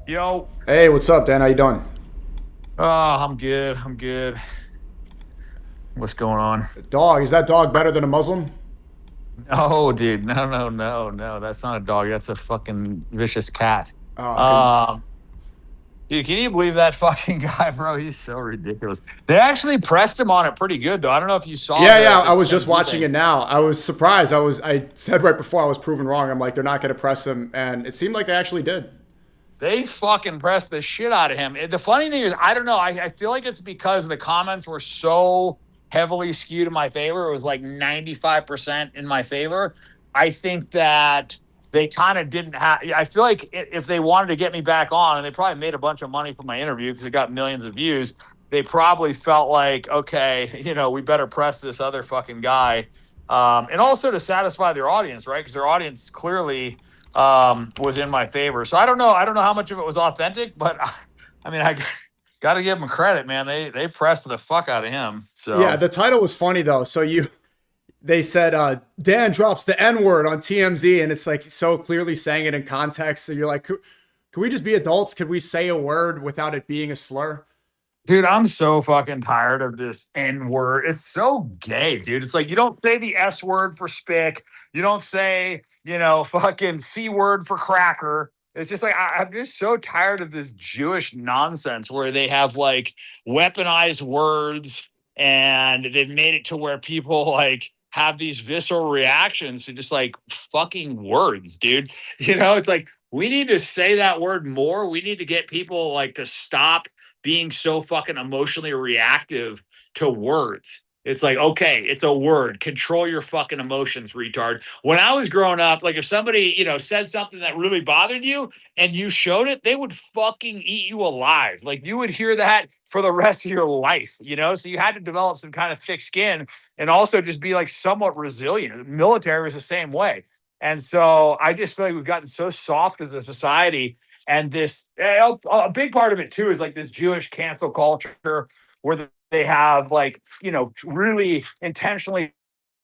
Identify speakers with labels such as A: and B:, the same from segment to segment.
A: Yo.
B: Hey, what's up, Dan? How you doing?
A: Oh, I'm good. I'm good. What's going on?
B: Dog, is that dog better than a Muslim?
A: No, dude. No, no, no, no. That's not a dog. That's a fucking vicious cat.
B: Oh, good.
A: Um, Dude, can you believe that fucking guy, bro? He's so ridiculous. They actually pressed him on it pretty good, though. I don't know if you saw
B: Yeah, yeah.
A: the
B: I was just
A: TMZ
B: watching
A: thing.
B: it now. I was surprised. I said right before I was proven wrong. I'm like, they're not going to press him, and it seemed like they actually did.
A: They fucking pressed the shit out of him. The funny thing is, I don't know. I feel like it's because the comments were so heavily skewed in my favor. It was like 95% in my favor. I think that they kind of didn't have. I feel like if they wanted to get me back on, and they probably made a bunch of money from my interview because it got millions of views, they probably felt like, okay, we better press this other fucking guy. And also to satisfy their audience, right? Because their audience clearly was in my favor. So I don't know. I don't know how much of it was authentic, but I got to give them credit, man. They pressed the fuck out of him. So
B: Yeah, the title was funny though. They said Dan drops the N word on TMZ, and it's like so clearly saying it in context that you're like, can we just be adults? Could we say a word without it being a slur?
A: dude, I'm so fucking tired of this N word. It's so gay, dude. It's like you don't say the S word for spick. You don't say, fucking C word for cracker. It's just like I'm just so tired of this Jewish nonsense where they have like weaponized words and they've made it to where people like have these visceral reactions to just like fucking words, dude. It's like we need to say that word more. We need to get people like to stop being so fucking emotionally reactive to words. It's like, okay, it's a word. Control your fucking emotions, retard. When I was growing up, like if somebody, said something that really bothered you and you showed it, they would fucking eat you alive. Like you would hear that for the rest of your life. So you had to develop some kind of thick skin and also just be like somewhat resilient. The military was the same way. And so I just feel like we've gotten so soft as a society, and this a big part of it too is like this Jewish cancel culture where they have like really intentionally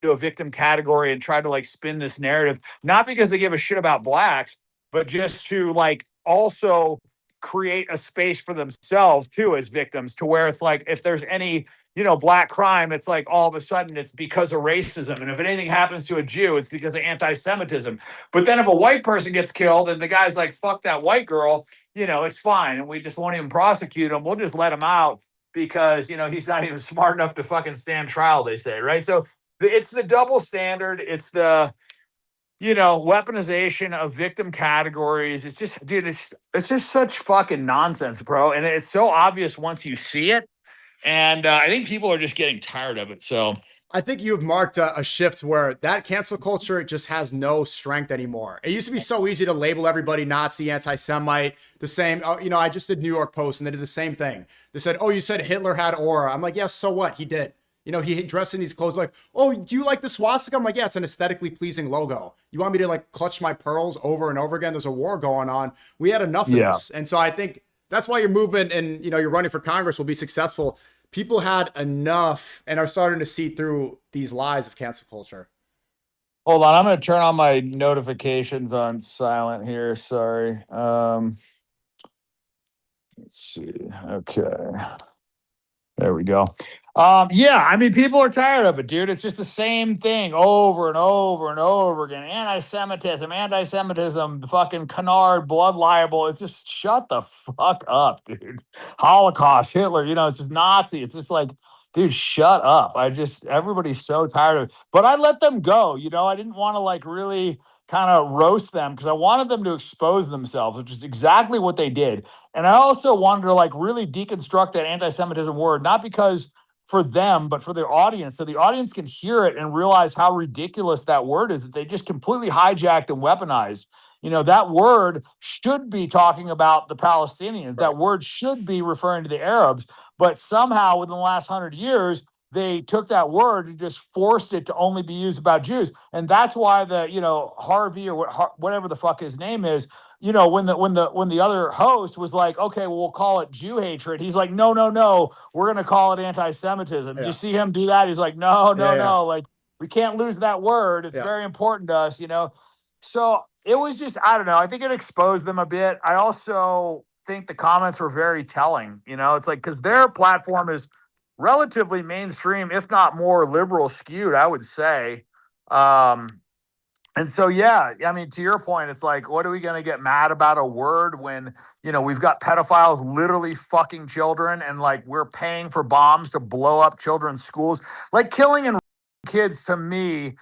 A: do a victim category and try to like spin this narrative, not because they give a shit about blacks, but just to like also create a space for themselves too as victims, to where it's like if there's any black crime, it's like all of a sudden it's because of racism, and if anything happens to a Jew, it's because of anti-Semitism. But then if a white person gets killed and the guy's like, fuck that white girl, it's fine, and we just won't even prosecute him, we'll just let him out because he's not even smart enough to fucking stand trial, they say, right? So it's the double standard. It's the weaponization of victim categories. It's just, dude, it's just such fucking nonsense, bro. And it's so obvious once you see it. And I think people are just getting tired of it. So
B: I think you've marked a shift where that cancel culture just has no strength anymore. It used to be so easy to label everybody Nazi, anti-Semite, the same. I just did New York Post and they did the same thing. They said, "Oh, you said Hitler had aura." I'm like, "Yes, so what? He did." He dressed in these clothes like, "Oh, do you like the swastika?" I'm like, "Yeah, it's an aesthetically pleasing logo. You want me to like clutch my pearls over and over again? There's a war going on. We had enough of
A: yeah.
B: this." And so I think that's why your movement and you're running for Congress will be successful. People had enough and are starting to see through these lies of cancel culture.
A: Hold on, I'm going to turn on my notifications on silent here. Sorry. Let's see. Okay. There we go. Yeah, I mean, people are tired of it, dude. It's just the same thing over and over and over again. Anti-Semitism, the fucking canard, blood libel. It's just shut the fuck up, dude. Holocaust, Hitler, it's just Nazi. It's just like, dude, shut up. Everybody's so tired of it. But I let them go, I didn't want to like really kind of roast them because I wanted them to expose themselves, which is exactly what they did. And I also wanted to like really deconstruct that anti-Semitism word, not because for them, but for their audience. So the audience can hear it and realize how ridiculous that word is that they just completely hijacked and weaponized. That word should be talking about the Palestinians. Right. That word should be referring to the Arabs. But somehow within the last 100 years, they took that word and just forced it to only be used about Jews. And that's why the, Harvey or whatever the fuck his name is, when the other host was like, okay, well, we'll call it Jew hatred. He's like, no, no, no, we're going to call it anti-Semitism. Yeah. You see him do that? He's like, no, no, no. Like, we can't lose that word. It's very important to us, So it was just, I don't know. I think it exposed them a bit. I also, think the comments were very telling. You know, it's like, because their platform is relatively mainstream, if not more liberal skewed, I would say. And so, yeah, I mean, to your point, it's like, what are we going to get mad about a word when, you know, we've got pedophiles literally fucking children, and like we're paying for bombs to blow up children's schools? Like, killing and kids, to me,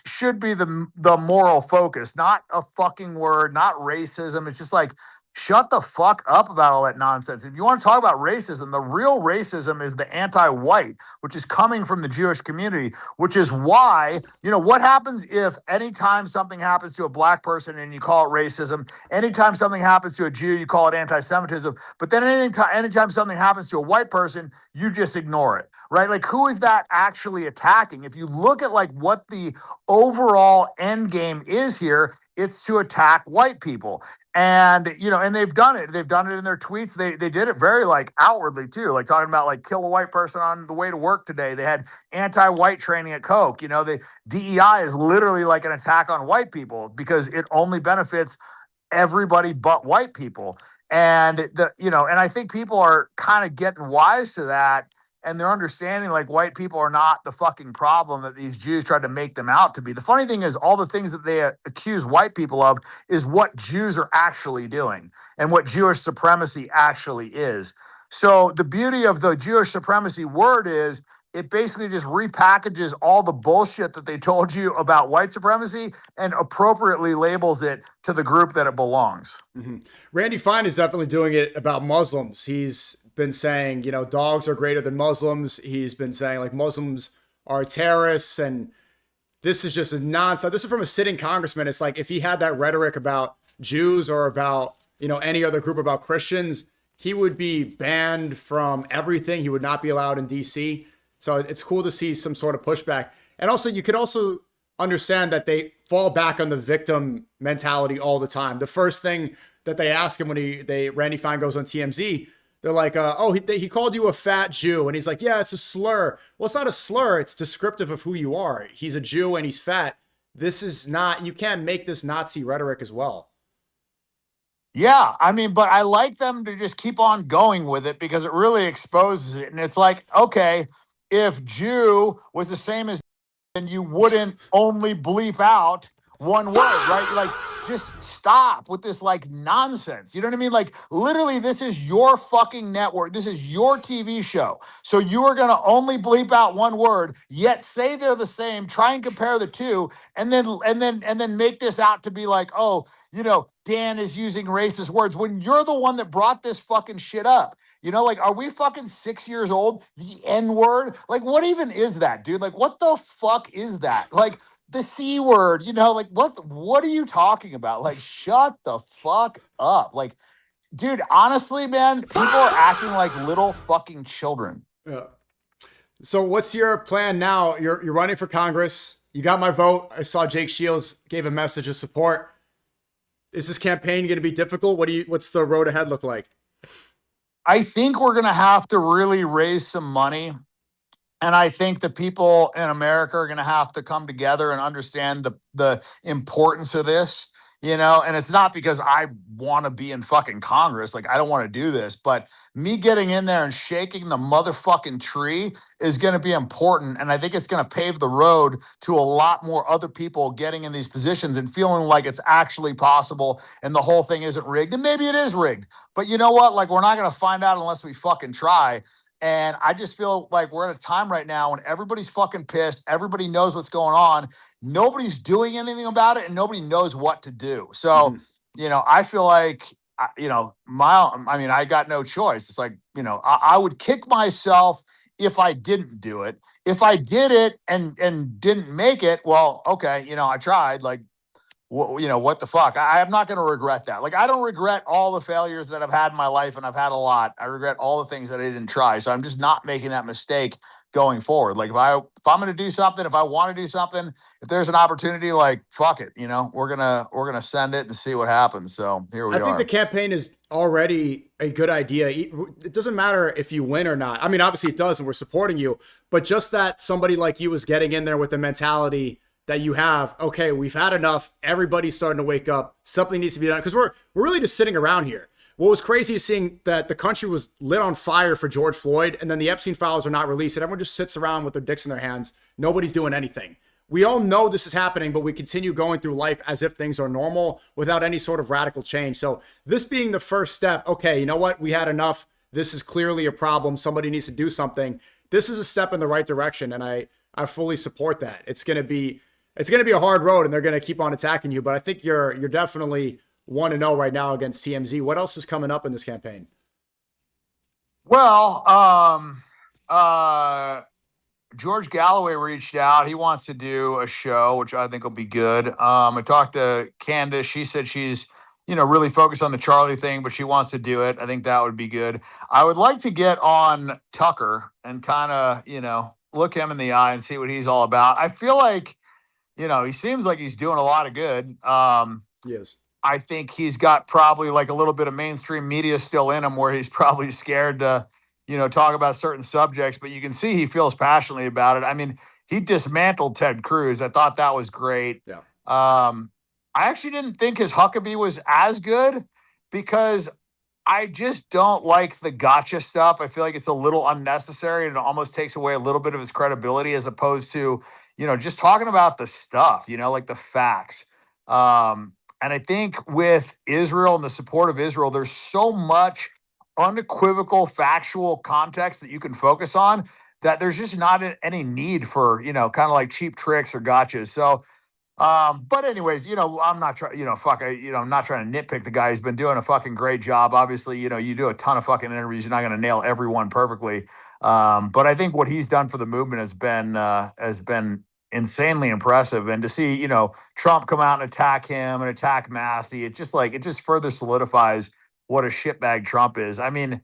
A: should be the moral focus, not a fucking word, not racism. It's just like, shut the fuck up about all that nonsense. If you want to talk about racism, the real racism is the anti-white, which is coming from the Jewish community, which is why, you know, what happens if anytime something happens to a black person and you call it racism, anytime something happens to a Jew, you call it anti-Semitism, but then anytime something happens to a white person, you just ignore it, right? Like, who is that actually attacking? If you look at like what the overall end game is here, it's to attack white people. And, you know, and they've done it. They've done it in their tweets. They did it very like outwardly too, like talking about like kill a white person on the way to work today. They had anti-white training at Coke. You know, the DEI is literally like an attack on white people because it only benefits everybody but white people. And and I think people are kind of getting wise to that, and they're understanding like white people are not the fucking problem that these Jews tried to make them out to be. The funny thing is, all the things that they accuse white people of is what Jews are actually doing and what Jewish supremacy actually is. So the beauty of the Jewish supremacy word is it basically just repackages all the bullshit that they told you about white supremacy and appropriately labels it to the group that it belongs.
B: Mm-hmm. Randy Fine is definitely doing it about Muslims. He's been saying, you know, dogs are greater than Muslims. He's been saying like Muslims are terrorists, and this is just a nonsense. This is from a sitting congressman. It's like if he had that rhetoric about Jews or about, you know, any other group about Christians, he would be banned from everything. He would not be allowed in DC. So it's cool to see some sort of pushback. And also, you could also understand that they fall back on the victim mentality all the time. The first thing that they ask him when Randy Fine goes on TMZ, they're like, he called you a fat Jew. And he's like, yeah, it's a slur. Well, it's not a slur. It's descriptive of who you are. He's a Jew and he's fat. This is not, you can't make this Nazi rhetoric as well.
A: Yeah, I mean, but I like them to just keep on going with it because it really exposes it. And it's like, okay, if Jew was the same as, then you wouldn't only bleep out one word, right? Like, just stop with this like nonsense. You know what I mean? Like, literally, this is your fucking network. This is your TV show. So you are going to only bleep out one word, yet say they're the same, try and compare the two, and then make this out to be like, oh, you know, Dan is using racist words when you're the one that brought this fucking shit up. You know, like, are we fucking 6 years old? The N word? Like, what even is that, dude? Like, what the fuck is that? Like, the C word, you know, like, what are you talking about? Like, shut the fuck up. Like, dude, honestly, man, people are acting like little fucking children.
B: Yeah. So what's your plan now? You're running for Congress. You got my vote. I saw Jake Shields gave a message of support. Is this campaign going to be difficult? What's the road ahead look like?
A: I think we're going to have to really raise some money. And I think the people in America are going to have to come together and understand the importance of this, you know, and it's not because I want to be in fucking Congress. Like, I don't want to do this, but me getting in there and shaking the motherfucking tree is going to be important. And I think it's going to pave the road to a lot more other people getting in these positions and feeling like it's actually possible and the whole thing isn't rigged. And maybe it is rigged, but you know what? Like, we're not going to find out unless we fucking try. And I just feel like we're at a time right now when everybody's fucking pissed. Everybody knows what's going on. Nobody's doing anything about it, and nobody knows what to do. So, you know, I feel like, you know, I got no choice. It's like, you know, I would kick myself if I didn't do it. If I did it and didn't make it, well, okay, you know, I tried. Like, you know, what the fuck? I'm not going to regret that. Like, I don't regret all the failures that I've had in my life, and I've had a lot. I regret all the things that I didn't try. So I'm just not making that mistake going forward. Like, if I'm going to do something, if I want to do something, if there's an opportunity, like, fuck it, you know, we're going to send it and see what happens. So here we are.
B: I think the campaign is already a good idea. It doesn't matter if you win or not. I mean, obviously it does, and we're supporting you, but just that somebody like you is getting in there with the mentality that you have, okay, we've had enough. Everybody's starting to wake up. Something needs to be done. Because we're really just sitting around here. What was crazy is seeing that the country was lit on fire for George Floyd, and then the Epstein files are not released, and everyone just sits around with their dicks in their hands. Nobody's doing anything. We all know this is happening, but we continue going through life as if things are normal without any sort of radical change. So this being the first step, okay, you know what? We had enough. This is clearly a problem. Somebody needs to do something. This is a step in the right direction, and I fully support that. It's gonna be a hard road, and they're gonna keep on attacking you. But I think you're definitely 1-0 right now against TMZ. What else is coming up in this campaign?
A: Well, George Galloway reached out. He wants to do a show, which I think will be good. I talked to Candace. She said she's, really focused on the Charlie thing, but she wants to do it. I think that would be good. I would like to get on Tucker and kind of, look him in the eye and see what he's all about. I feel like, he seems like he's doing a lot of good.
B: Yes.
A: I think he's got probably like a little bit of mainstream media still in him where he's probably scared to, talk about certain subjects, but you can see he feels passionately about it. I mean, he dismantled Ted Cruz. I thought that was great.
B: Yeah.
A: I actually didn't think his Huckabee was as good because I just don't like the gotcha stuff. I feel like it's a little unnecessary and it almost takes away a little bit of his credibility as opposed to, just talking about the stuff, like the facts. And I think with Israel and the support of Israel, there's so much unequivocal factual context that you can focus on that there's just not any need for, kind of like cheap tricks or gotchas. So, but anyways, I'm not trying, I'm not trying to nitpick the guy. He's been doing a fucking great job. Obviously, you do a ton of fucking interviews. You're not going to nail everyone perfectly. But I think what he's done for the movement has been insanely impressive. And to see, Trump come out and attack him and attack Massey, it just further solidifies what a shitbag Trump is. I mean,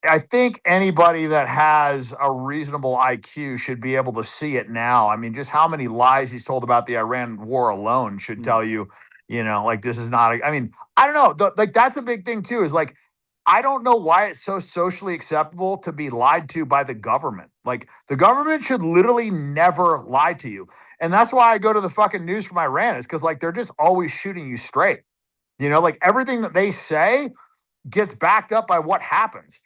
A: I think anybody that has a reasonable IQ should be able to see it now. I mean, just how many lies he's told about the Iran war alone should tell you, like this is not, I mean, I don't know. Like that's a big thing too, is like, I don't know why it's so socially acceptable to be lied to by the government. Like the government should literally never lie to you. And that's why I go to the fucking news from Iran is because like, they're just always shooting you straight. Like everything that they say gets backed up by what happens.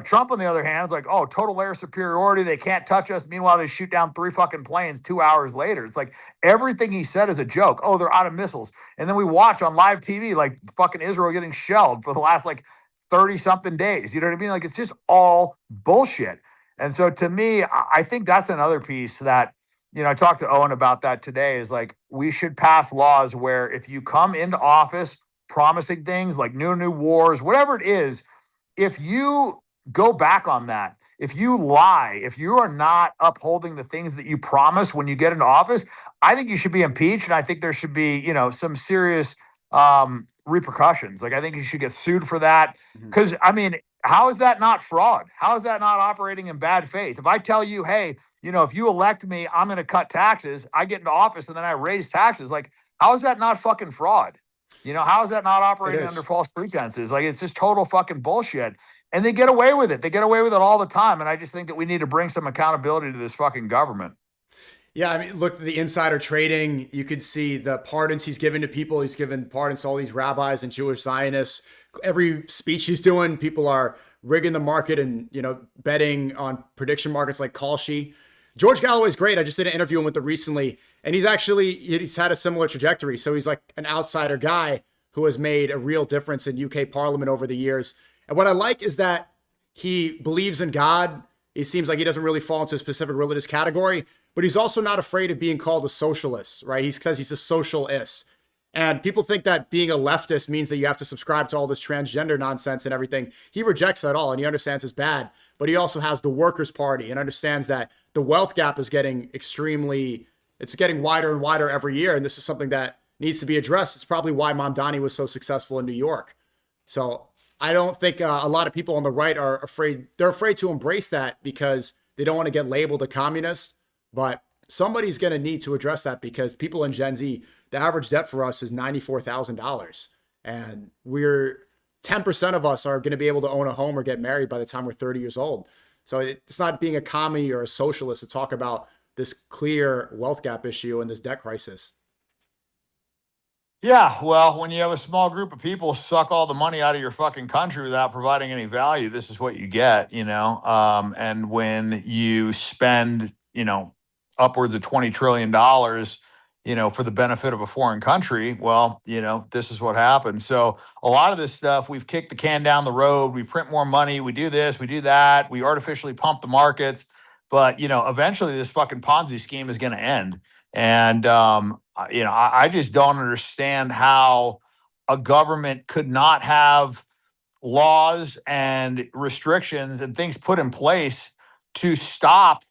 A: Trump, on the other hand, is like, oh, total air superiority. They can't touch us. Meanwhile, they shoot down 3 fucking planes 2 hours later. It's like everything he said is a joke. Oh, they're out of missiles. And then we watch on live TV, like fucking Israel getting shelled for the last like 30 something days. You know what I mean? Like it's just all bullshit. And so to me, I think that's another piece that, I talked to Owen about that today is like, we should pass laws where if you come into office promising things like new wars, whatever it is, if you go back on that, if you lie, if you are not upholding the things that you promise when you get into office, I think you should be impeached. And I think there should be, some serious repercussions. Like I think you should get sued for that. Because I mean, how is that not fraud? How is that not operating in bad faith? If I tell you, hey, if you elect me, I'm going to cut taxes, I get into office and then I raise taxes. Like, how is that not fucking fraud? How is that not operating under false pretenses? Like, it's just total fucking bullshit. And they get away with it. They get away with it all the time. And I just think that we need to bring some accountability to this fucking government.
B: Yeah, I mean, look at the insider trading. You could see the pardons he's given to people. He's given pardons to all these rabbis and Jewish Zionists. Every speech he's doing, people are rigging the market and, betting on prediction markets like Kalshi. George Galloway's great. I just did an interview with him recently, and he's had a similar trajectory. So he's like an outsider guy who has made a real difference in UK Parliament over the years. And what I like is that he believes in God. It seems like he doesn't really fall into a specific religious category, but he's also not afraid of being called a socialist, right? He says he's a socialist. And people think that being a leftist means that you have to subscribe to all this transgender nonsense and everything. He rejects that all, and he understands it's bad. But he also has the Workers' Party and understands that the wealth gap is getting wider and wider every year. And this is something that needs to be addressed. It's probably why Mamdani was so successful in New York. So I don't think a lot of people on the right are afraid. They're afraid to embrace that because they don't want to get labeled a communist. But somebody's going to need to address that because people in Gen Z, the average debt for us is $94,000. And 10% of us are going to be able to own a home or get married by the time we're 30 years old. So it's not being a commie or a socialist to talk about this clear wealth gap issue and this debt crisis.
A: Yeah, well, when you have a small group of people suck all the money out of your fucking country without providing any value, this is what you get, And when you spend, upwards of $20 trillion, for the benefit of a foreign country, well, this is what happens. So a lot of this stuff, we've kicked the can down the road. We print more money. We do this. We do that. We artificially pump the markets. But eventually, this fucking Ponzi scheme is going to end. And I just don't understand how a government could not have laws and restrictions and things put in place to stop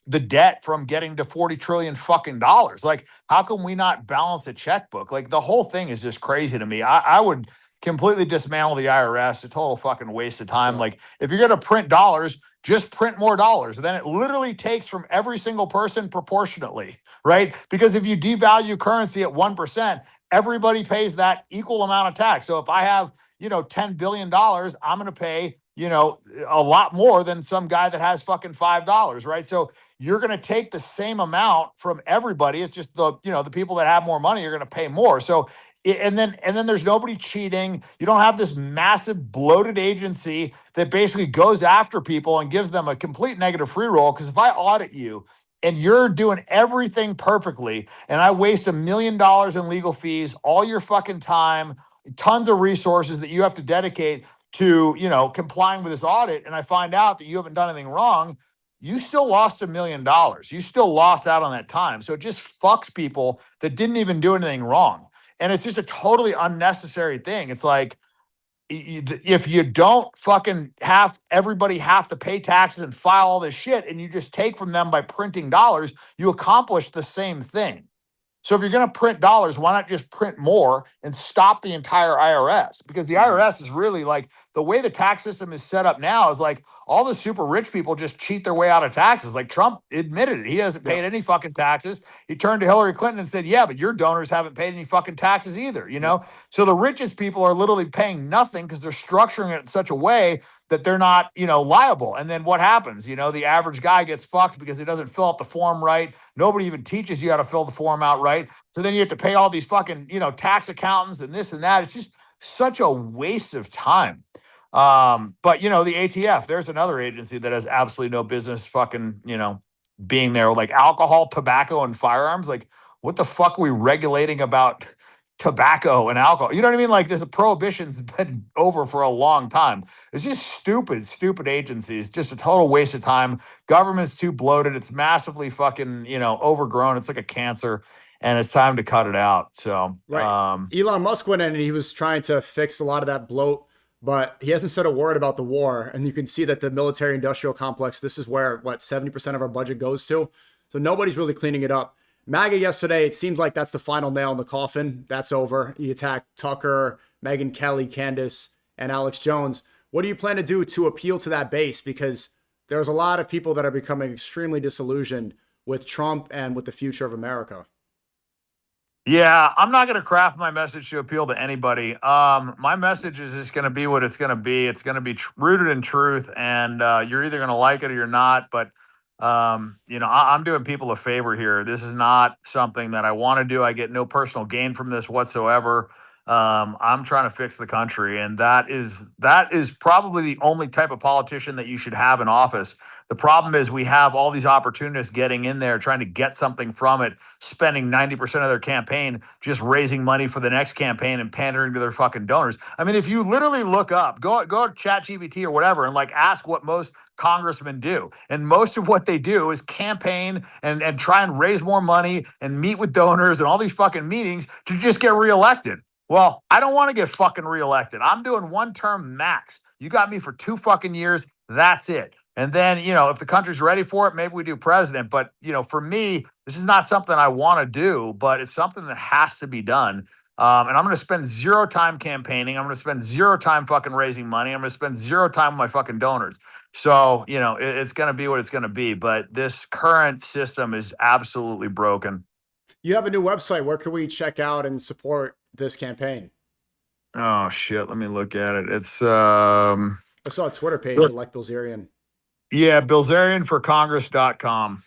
A: the debt from getting to 40 trillion fucking dollars. Like, how can we not balance a checkbook? Like, the whole thing is just crazy to me. I would completely dismantle the IRS, a total fucking waste of time.
B: Sure.
A: Like, if you're going to print dollars, just print more dollars. And then it literally takes from every single person proportionately, right? Because if you devalue currency at 1%, everybody pays that equal amount of tax. So if I have, $10 billion, I'm going to pay, a lot more than some guy that has fucking $5, right? So you're going to take the same amount from everybody. It's just the people that have more money are going to pay more. So and then there's nobody cheating. You don't have this massive bloated agency that basically goes after people and gives them a complete negative free roll. Because if I audit you and you're doing everything perfectly, and I waste $1 million in legal fees, all your fucking time, tons of resources that you have to dedicate to, complying with this audit, and I find out that you haven't done anything wrong, you still lost $1 million. You still lost out on that time. So it just fucks people that didn't even do anything wrong. And it's just a totally unnecessary thing. It's like, if you don't fucking have everybody have to pay taxes and file all this shit, and you just take from them by printing dollars, you accomplish the same thing. So if you're going to print dollars, why not just print more and stop the entire IRS? Because the IRS is really like, the way the tax system is set up now is like all the super rich people just cheat their way out of taxes. Like Trump admitted it. He hasn't paid any fucking taxes. He turned to Hillary Clinton and said, yeah, but your donors haven't paid any fucking taxes either, So the richest people are literally paying nothing because they're structuring it in such a way that they're not, liable. And then what happens? The average guy gets fucked because he doesn't fill out the form right. Nobody even teaches you how to fill the form out right. So then you have to pay all these fucking, tax accountants and this and that. It's just such a waste of time. But the ATF, there's another agency that has absolutely no business fucking, being there, like alcohol, tobacco, and firearms. Like, what the fuck are we regulating about tobacco and alcohol? You know what I mean? Like, this prohibition's been over for a long time. It's just stupid agencies, just a total waste of time. Government's too bloated. It's massively fucking, overgrown. It's like a cancer, and it's time to cut it out. So,
B: right. Elon Musk went in and he was trying to fix a lot of that bloat, but he hasn't said a word about the war. And you can see that the military industrial complex, this is where 70% of our budget goes to. So nobody's really cleaning it up. MAGA yesterday, it seems like that's the final nail in the coffin. That's over. He attacked Tucker, Megyn Kelly, Candace, and Alex Jones. What do you plan to do to appeal to that base? Because there's a lot of people that are becoming extremely disillusioned with Trump and with the future of America.
A: Yeah, I'm not going to craft my message to appeal to anybody. My message is just going to be what it's going to be. It's going to be rooted in truth, and you're either going to like it or you're not. But I'm doing people a favor here. This is not something that I want to do. I get no personal gain from this whatsoever. I'm trying to fix the country, and that is probably the only type of politician that you should have in office. The problem is we have all these opportunists getting in there, trying to get something from it, spending 90% of their campaign just raising money for the next campaign and pandering to their fucking donors. I mean, if you literally look up, go to ChatGPT or whatever, and like ask what most congressmen do. And most of what they do is campaign and try and raise more money and meet with donors and all these fucking meetings to just get reelected. Well, I don't want to get fucking reelected. I'm doing one term max. You got me for 2 fucking years. That's it. And then, if the country's ready for it, maybe we do president. But, for me, this is not something I want to do, but it's something that has to be done. And I'm going to spend 0 time campaigning. I'm going to spend 0 time fucking raising money. I'm going to spend 0 time with my fucking donors. So, it's going to be what it's going to be. But this current system is absolutely broken.
B: You have a new website. Where can we check out and support this campaign?
A: Oh, shit. Let me look at it. It's
B: I saw a Twitter page, like Bilzerian.
A: Yeah, BilzerianForCongress.com.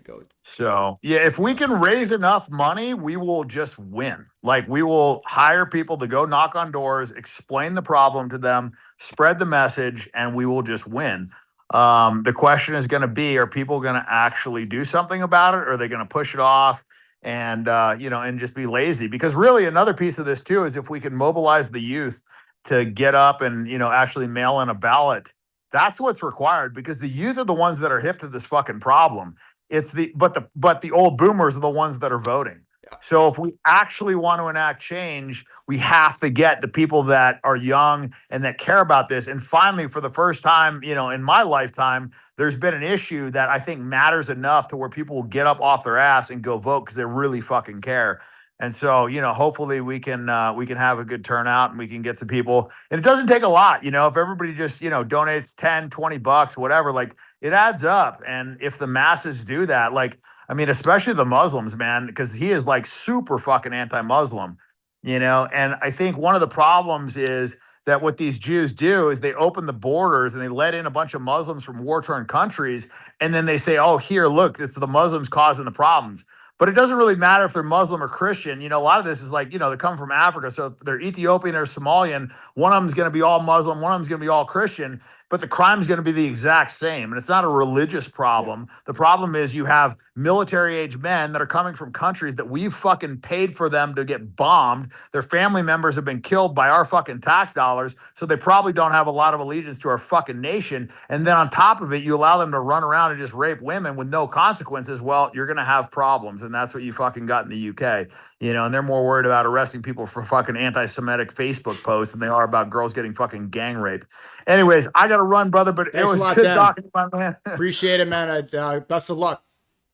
B: go.
A: So, yeah, if we can raise enough money, we will just win. Like, we will hire people to go knock on doors, explain the problem to them, spread the message, and we will just win. The question is going to be, are people going to actually do something about it? Or are they going to push it off and, and just be lazy? Because really, another piece of this, too, is if we can mobilize the youth to get up and, actually mail in a ballot, that's what's required, because the youth are the ones that are hip to this fucking problem. It's but the old boomers are the ones that are voting.
B: Yeah.
A: So if we actually want to enact change, we have to get the people that are young and that care about this. And finally, for the first time, in my lifetime, there's been an issue that I think matters enough to where people will get up off their ass and go vote because they really fucking care. And so, hopefully we can have a good turnout and we can get some people. And it doesn't take a lot, if everybody just, donates 10, 20 bucks, whatever, like, it adds up. And if the masses do that, like, I mean, especially the Muslims, man, because he is like super fucking anti-Muslim, and I think one of the problems is that what these Jews do is they open the borders and they let in a bunch of Muslims from war-torn countries. And then they say, oh, here, look, it's the Muslims causing the problems. But it doesn't really matter if they're Muslim or Christian. A lot of this is like, they come from Africa. So if they're Ethiopian or Somalian, one of them is going to be all Muslim, one of them is going to be all Christian, but the crime is going to be the exact same. And it's not a religious problem. The problem is you have military age men that are coming from countries that we've fucking paid for them to get bombed. Their family members have been killed by our fucking tax dollars. So they probably don't have a lot of allegiance to our fucking nation. And then on top of it, you allow them to run around and just rape women with no consequences. Well, you're going to have problems. And that's what you fucking got in the UK, and they're more worried about arresting people for fucking anti-Semitic Facebook posts than they are about girls getting fucking gang raped. Anyways, I got to run, brother, but
B: Thanks
A: it was
B: a lot,
A: good
B: Dan.
A: talking to my man.
B: Appreciate it, man. Best of luck.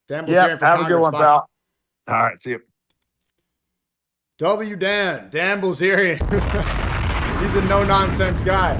B: Dan Bilzerian
A: Yeah,
B: for
A: have
B: Congress.
A: a good one,
B: Bye.
A: pal. All right, see you.
B: Dan Bilzerian. He's a no-nonsense guy.